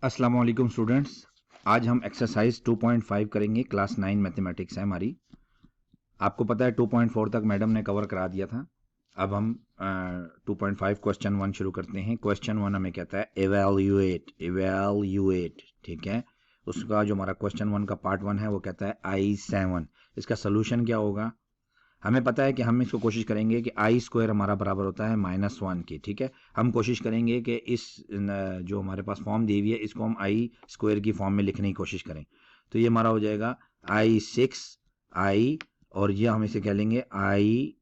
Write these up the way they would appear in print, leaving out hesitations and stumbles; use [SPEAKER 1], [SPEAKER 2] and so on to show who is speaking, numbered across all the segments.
[SPEAKER 1] अस्सलाम वालेकुम स्टूडेंट्स। आज हम एक्सरसाइज 2.5 करेंगे। क्लास 9 मैथमेटिक्स है हमारी। आपको पता है 2.4 तक मैडम ने कवर करा दिया था। अब हम 2.5 क्वेश्चन 1 शुरू करते हैं। क्वेश्चन 1 हमें कहता है एवेल्यूएट। ठीक है, उसका जो हमारा क्वेश्चन 1 का पार्ट 1 है वो कहता है I7। इसका सोल्यूशन क्या होगा? हमें पता है कि हम इसको कोशिश करेंगे कि आई स्क्वायर हमारा बराबर होता है -1 के। ठीक है, हम कोशिश करेंगे कि इस जो हमारे पास फॉर्म दी हुई है इसको हम आई स्क्वायर की फॉर्म में लिखने की कोशिश करें। तो ये हमारा हो जाएगा I6 और ये हम इसे कह लेंगे आई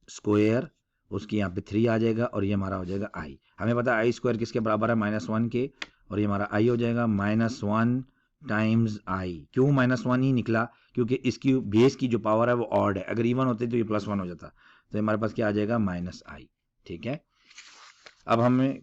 [SPEAKER 1] स्क्वायर, उसकी यहाँ पे 3 आ जाएगा और ये हमारा हो जाएगा आई। हमें पता है आई स्क्वायर किसके बराबर है? -1 के, और ये हमारा आई हो जाएगा -1 टाइम्स आई। क्यों -1 ही निकला? क्योंकि इसकी बेस की जो पावर है वो ऑड है। अगर इवन होते तो ये +1 हो जाता। तो हमारे पास क्या आ जाएगा? -आई। ठीक है, अब हमें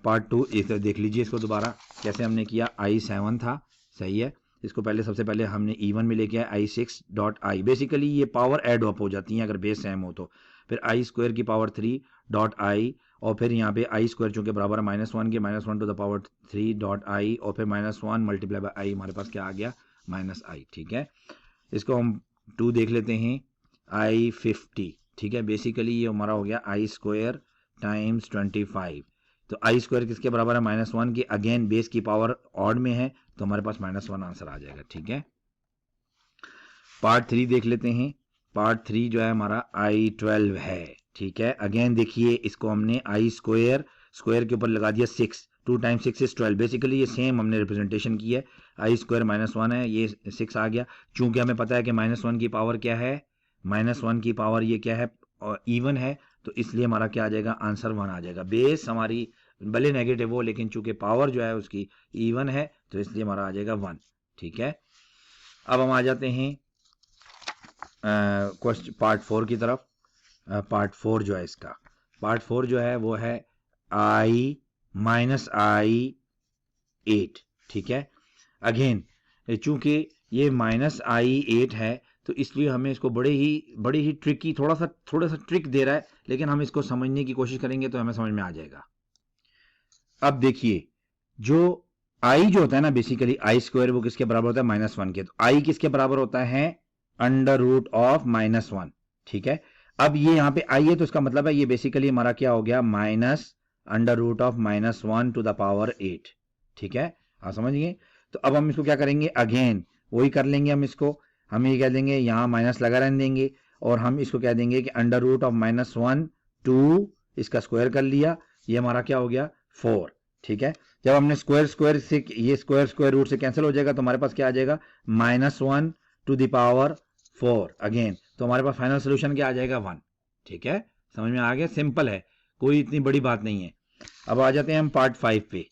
[SPEAKER 1] पार्ट 2 इसे देख लीजिए। इसको दोबारा कैसे हमने किया। I7 था, सही है। इसको पहले सबसे पहले हमने इवन में लेके आए I6.I। बेसिकली ये पावर ऐड अप हो जाती हैं अगर बेस सेम हो तो। फिर आई स्क्वायर की पावर 3.I और फिर यहाँ पे आई स्क्वायर चूंकि बराबर है -1 के, -1 टू द पावर 3.I और फिर -1 मल्टीप्लाई बाय आई। हमारे पास क्या आ गया? -I। ठीक है, इसको हम 2 देख लेते हैं। I50। ठीक है, बेसिकली ये हमारा हो गया आई स्क्वायर टाइम्स 25। तो आई स्क्वायर किसके बराबर है? -1 की। अगेन बेस की पावर ऑड में है तो हमारे पास -1 आंसर आ जाएगा। ठीक है, पार्ट 3 देख लेते हैं। पार्ट 3 जो है हमारा I12 है। ठीक है, अगेन देखिए इसको हमने आई स्क्वायर स्क्वायर के ऊपर लगा दिया 6। 2 टाइम्स 6 इज 12। बेसिकली ये सेम हमने रिप्रेजेंटेशन की है। आई स्क्वायर -1 है, ये 6 आ गया। चूंकि हमें पता है कि -1 की पावर क्या है? -1 की पावर ये क्या है? और इवन है, तो इसलिए हमारा क्या आ जाएगा? आंसर 1 आ जाएगा। बेस हमारी भले नेगेटिव हो लेकिन चूंकि पावर जो है उसकी इवन है तो इसलिए हमारा आ जाएगा 1। ठीक है, अब हम आ जाते हैं क्वेश्चन पार्ट 4 की तरफ। पार्ट 4 जो है इसका पार्ट 4 जो है वो है I-I8। ठीक है, अगेन चूंकि ये -I8 है तो इसलिए हमें इसको बड़े ही ट्रिकी थोड़ा सा ट्रिक दे रहा है, लेकिन हम इसको समझने की कोशिश करेंगे तो हमें समझ में आ जाएगा। अब देखिए, जो आई जो होता है ना, बेसिकली आई स्क्वायर वो किसके बराबर होता है? -1 के। तो आई किसके बराबर होता है? √(-1). ठीक है, अब ये यहाँ पे आई है तो इसका मतलब है ये बेसिकली हमारा क्या हो गया? -√(-1) टू द पावर 8। ठीक है, आप समझ गए। तो अब हम इसको क्या करेंगे? अगेन वही कर लेंगे। हम ये कह देंगे यहाँ माइनस लगा रहने देंगे और हम इसको कह देंगे कि √(-1) टू इसका स्क्वायर कर लिया। ये हमारा क्या हो गया? 4। ठीक है, जब हमने स्क्वायर स्क्वायर से ये स्क्वायर रूट से कैंसिल हो जाएगा तो हमारे पास क्या आ जाएगा? -1 टू द पावर 4 अगेन। तो हमारे पास फाइनल सोल्यूशन क्या आ जाएगा? 1। ठीक है, समझ में आ गया? सिंपल है, कोई इतनी बड़ी बात नहीं है। अब आ जाते हैं हम पार्ट 5 पे।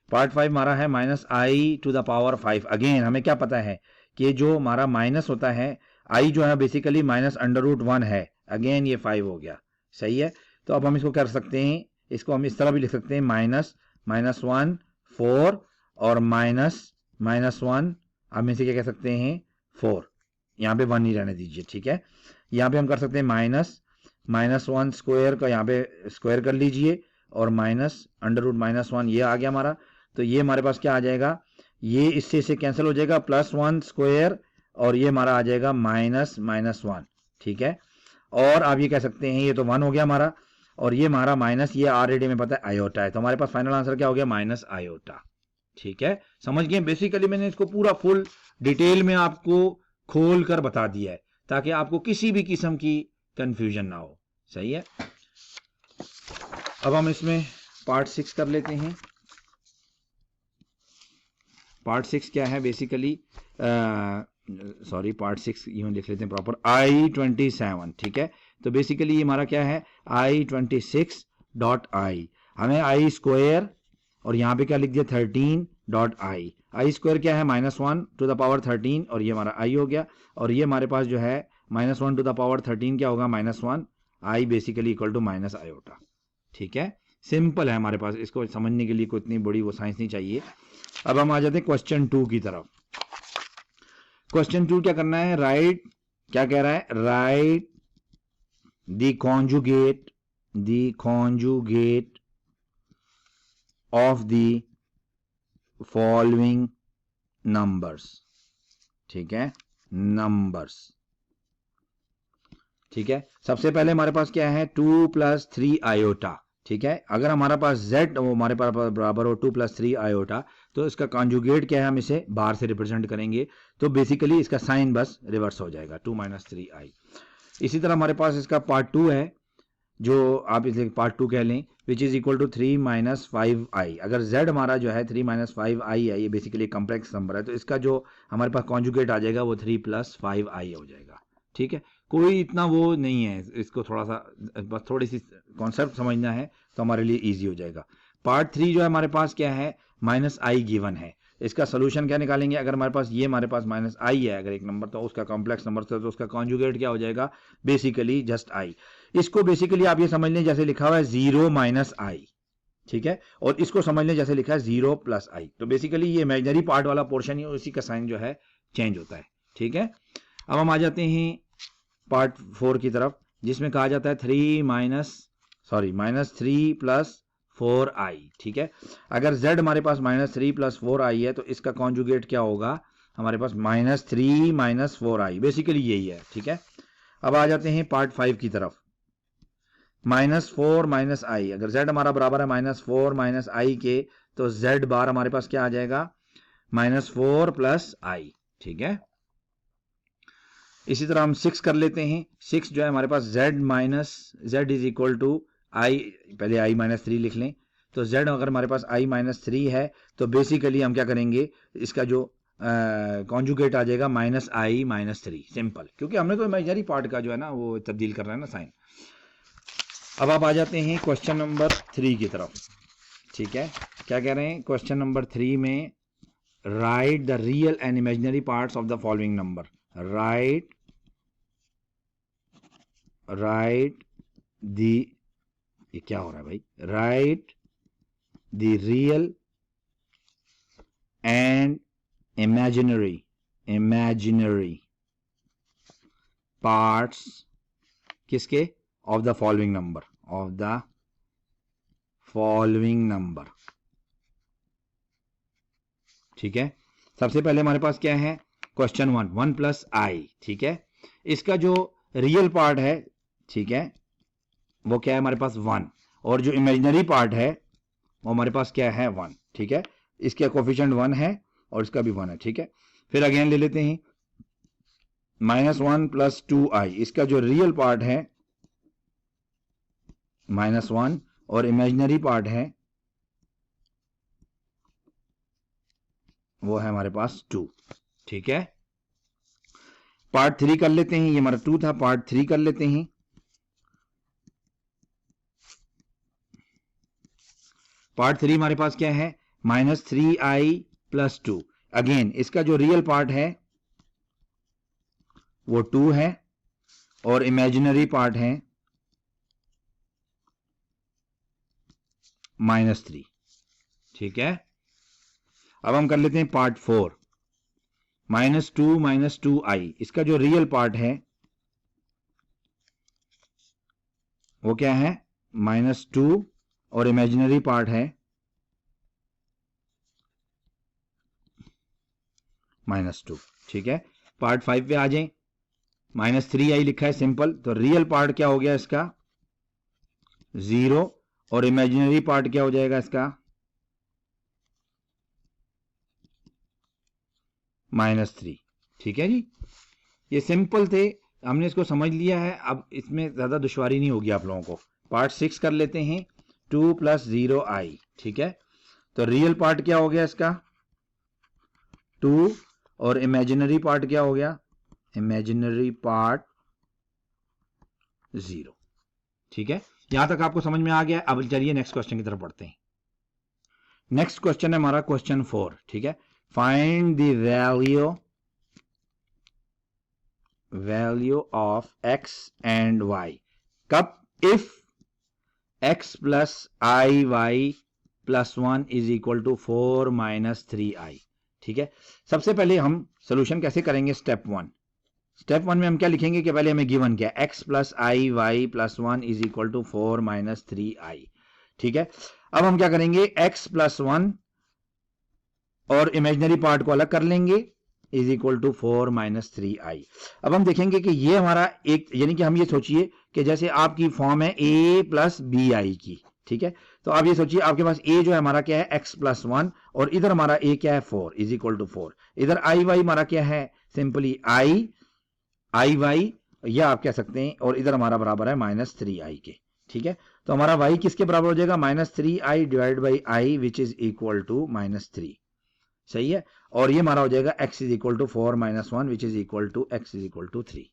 [SPEAKER 1] पार्ट 5 हमारा है -I to the power 5। Again हमें क्या पता है कि जो हमारा माइनस होता है, आई जो है बेसिकली -√1 है। अगेन ये 5 हो गया, सही है। तो अब हम इसको कर सकते हैं, इसको हम इस तरह भी लिख सकते हैं -1 4 और -1 हम इसे क्या कह सकते हैं? 4। यहाँ पे 1 ही रहने दीजिए। ठीक है, यहाँ पे हम कर सकते हैं -1 स्क्वायर का यहाँ पे स्क्वायर कर लीजिए और -√-1 ये आ गया हमारा। तो ये हमारे पास क्या आ जाएगा? ये इससे कैंसिल हो जाएगा, +1 स्क्वायर और ये हमारा आ जाएगा -1। ठीक है, और आप ये कह सकते हैं ये तो 1 हो गया हमारा, और ये हमारा माइनस ये ऑलरेडी में पता है आयोटा है। तो हमारे पास फाइनल आंसर क्या हो गया? -आयोटा। ठीक है, समझ गए। बेसिकली मैंने इसको पूरा फुल डिटेल में आपको खोल कर बता दिया है ताकि आपको किसी भी किस्म की कंफ्यूजन ना हो। सही है, अब हम इसमें पार्ट 6 कर लेते हैं। पार्ट 6 क्या है? बेसिकली सॉरी, पार्ट 6 यूं लिख लेते हैं प्रॉपर, I27। ठीक है, तो बेसिकली ये हमारा क्या है? I26.I। हमें आई स्क्वायर और यहाँ पे क्या लिख दिया? 13.I। आई स्क्वायर क्या है? -1 टू द पावर 13 और ये हमारा आई हो गया। और ये हमारे पास जो है -1 टू द पावर 13 क्या होगा? -1 I basically equal to -iota. ठीक है, सिंपल है हमारे पास, इसको समझने के लिए कोई इतनी बड़ी वो साइंस नहीं चाहिए। अब हम आ जाते हैं क्वेश्चन 2 की तरफ। क्वेश्चन 2 क्या करना है? राइट, क्या कह रहा है? Right the conjugate of the following numbers, ठीक है, नंबर्स, ठीक है। सबसे पहले हमारे पास क्या है 2 + 3 आयोटा, ठीक है। अगर हमारे पास z वो हमारे पास बराबर हो 2 + 3 आयोटा, तो इसका कॉन्जुगेट क्या है, हम इसे बाहर से रिप्रेजेंट करेंगे, तो बेसिकली इसका साइन बस रिवर्स हो जाएगा 2 - 3i। इसी तरह हमारे पास इसका पार्ट 2 है, जो आप इसे पार्ट 2 कह लें, विच इज इक्वल टू 3 - 5i। अगर z हमारा जो है 3 - 5i है, ये बेसिकली कॉम्प्लेक्स नंबर है, तो इसका जो हमारे पास कॉन्जुगेट आ जाएगा वो 3 + 5i हो जाएगा, ठीक है। कोई इतना वो नहीं है, इसको थोड़ा सा बस थोड़ी सी कॉन्सेप्ट समझना है तो हमारे लिए इजी हो जाएगा। पार्ट 3 जो है हमारे पास क्या है, -i गिवन है। इसका सोल्यूशन क्या निकालेंगे, अगर हमारे पास ये हमारे पास -i है अगर एक नंबर, तो उसका कॉम्प्लेक्स नंबर तो उसका कॉन्जुगेट क्या हो जाएगा, बेसिकली जस्ट i। इसको बेसिकली आप ये समझ लें जैसे लिखा हुआ है 0 - i, ठीक है, और इसको समझ लें जैसे लिखा है 0 + i। तो बेसिकली ये इमेजिनरी पार्ट वाला पोर्शन ही उसी का साइन जो है चेंज होता है, ठीक है। अब हम आ जाते हैं पार्ट 4 की तरफ, जिसमें कहा जाता है -3 + 4i, ठीक है। अगर z हमारे पास -3 + 4i है, तो इसका कॉन्जुगेट क्या होगा, हमारे पास -3 - 4i, बेसिकली यही है, ठीक है। अब आ जाते हैं पार्ट 5 की तरफ, -4 - i। अगर z हमारा बराबर है -4 - i के, तो z बार हमारे पास क्या आ जाएगा, -4 + i, ठीक है। इसी तरह हम 6 कर लेते हैं। 6 जो है हमारे पास z is equal to i, पहले i - 3 लिख लें, तो z अगर हमारे पास i - 3 है, तो बेसिकली हम क्या करेंगे, इसका जो कॉन्जुगेट आ जाएगा -i - 3, सिंपल, क्योंकि हमने तो इमेजिनरी पार्ट का जो है ना वो तब्दील कर रहा है ना साइन। अब आप आ जाते हैं क्वेश्चन नंबर 3 की तरफ, ठीक है। क्या कह रहे हैं क्वेश्चन नंबर 3 में, write the real and imaginary parts of the following number. Write the, ये क्या हो रहा है भाई, write the real and imaginary parts किसके, ऑफ द फॉलोइंग नंबर, ठीक है। सबसे पहले हमारे पास क्या है, क्वेश्चन 1 + i, ठीक है। इसका जो रियल पार्ट है, ठीक है, वो क्या है हमारे पास 1, और जो इमेजिनरी पार्ट है वो हमारे पास क्या है 1, ठीक है। इसका कोफिशिएंट 1 है और इसका भी 1 है, ठीक है। फिर अगेन ले लेते हैं -1 + 2i। इसका जो रियल पार्ट है -1 और इमेजिनरी पार्ट है वो है हमारे पास 2, ठीक है। पार्ट 3 कर लेते हैं, ये हमारा 2 था, पार्ट 3 कर लेते हैं। पार्ट 3 हमारे पास क्या है, -3i + 2। अगेन इसका जो रियल पार्ट है वो 2 है और इमेजिनरी पार्ट है -3, ठीक है। अब हम कर लेते हैं पार्ट 4, -2 - 2i। इसका जो रियल पार्ट है वो क्या है, -2 और इमेजिनरी पार्ट है -2, ठीक है। पार्ट 5 पे आ जाएं, -3i लिखा है सिंपल, तो रियल पार्ट क्या हो गया इसका 0 और इमेजिनरी पार्ट क्या हो जाएगा इसका -3, ठीक है जी। ये सिंपल थे, हमने इसको समझ लिया है, अब इसमें ज्यादा दुश्वारी नहीं होगी आप लोगों को। पार्ट 6 कर लेते हैं, 2 + 0i, ठीक है। तो रियल पार्ट क्या हो गया इसका 2 और इमेजिनरी पार्ट क्या हो गया, इमेजिनरी पार्ट 0, ठीक है। यहां तक आपको समझ में आ गया। अब चलिए नेक्स्ट क्वेश्चन की तरफ बढ़ते हैं। नेक्स्ट क्वेश्चन है हमारा क्वेश्चन 4, ठीक है। Find the value of x and y कब, if x + iy + 1 is equal to 4 - 3i, ठीक है। सबसे पहले हम सोल्यूशन कैसे करेंगे, स्टेप 1 में हम क्या लिखेंगे कि पहले हमें गिवन क्या, x + iy + 1 is equal to 4 - 3i, ठीक है। अब हम क्या करेंगे, x + 1 और इमेजिनरी पार्ट को अलग कर लेंगे, is equal to 4 minus 3i। अब हम देखेंगे कि ये हमारा एक, यानी कि हम ये सोचिए कि जैसे आपकी फॉर्म है a प्लस बी आई की, ठीक है। तो आप ये सोचिए आपके पास a जो है हमारा क्या है x प्लस 1, और इधर हमारा a क्या है 4 इज इक्वल टू 4। इधर आई वाई हमारा क्या है, सिंपली आई वाई, या आप कह सकते हैं, और इधर हमारा बराबर है माइनस 3i के, ठीक है। तो हमारा y किसके बराबर हो जाएगा, minus 3i divide by I which is equal to minus 3, सही है। और ये हमारा हो जाएगा x is equal to 4 minus 1 which is equal to x is equal to 3,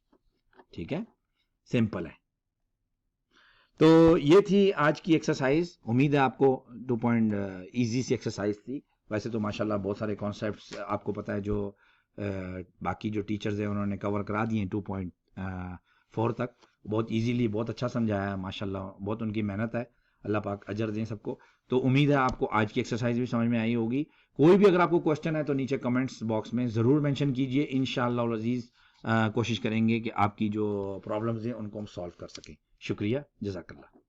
[SPEAKER 1] ठीक है, सिंपल है। तो ये थी आज की एक्सरसाइज। उम्मीद है आपको 2 पॉइंट ईजी सी एक्सरसाइज थी। वैसे तो माशाल्लाह बहुत सारे कॉन्सेप्ट्स आपको पता है जो बाकी जो टीचर्स हैं उन्होंने कवर करा दिए 2.4 तक, बहुत इजीली, बहुत अच्छा समझाया है माशाल्लाह, बहुत उनकी मेहनत है, अल्लाह पाक अजर दें सबको। तो उम्मीद है आपको आज की एक्सरसाइज भी समझ में आई होगी। कोई भी अगर आपको क्वेश्चन है तो नीचे कमेंट्स बॉक्स में ज़रूर मेंशन कीजिए, इंशाअल्लाह अज़ीज़ कोशिश करेंगे कि आपकी जो प्रॉब्लम्स हैं उनको हम सॉल्व कर सकें। शुक्रिया, जज़ाकल्लाह।